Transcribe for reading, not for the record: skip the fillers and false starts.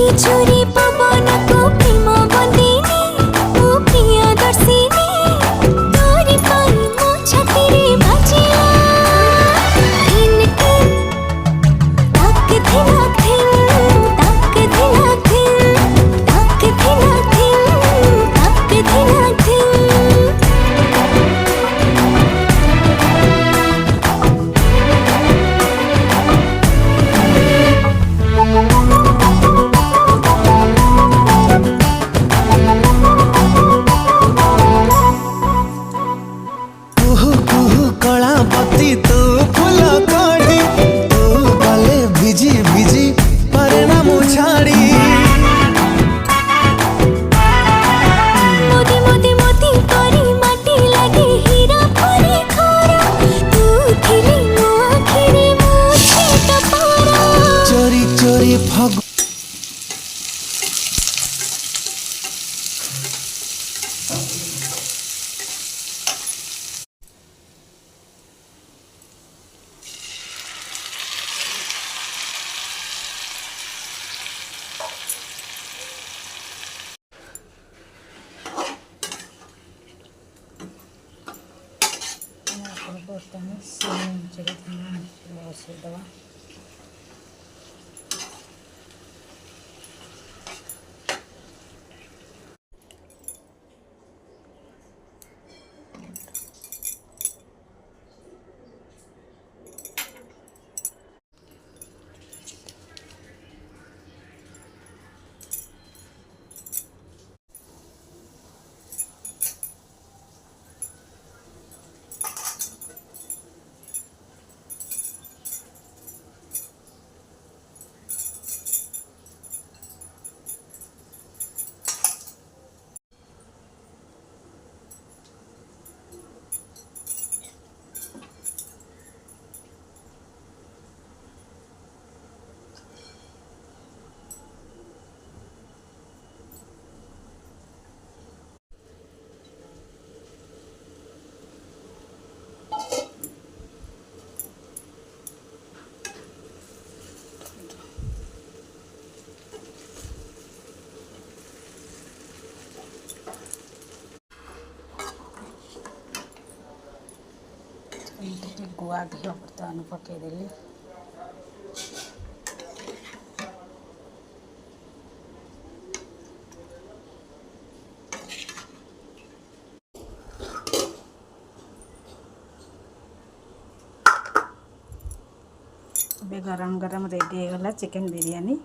चोरी पवन को प्रेम बंदिनी ओ प्रियदर्शिनी तोरी पाई मो छाती रे बाजिला इन ताक थिला थिल ताक थिला थिल ताक थिला थिल ताक थिला थिल गुआ घी बर्तमान पकईदेली गरम गरम रेडी होगा चिकेन बिरयानी।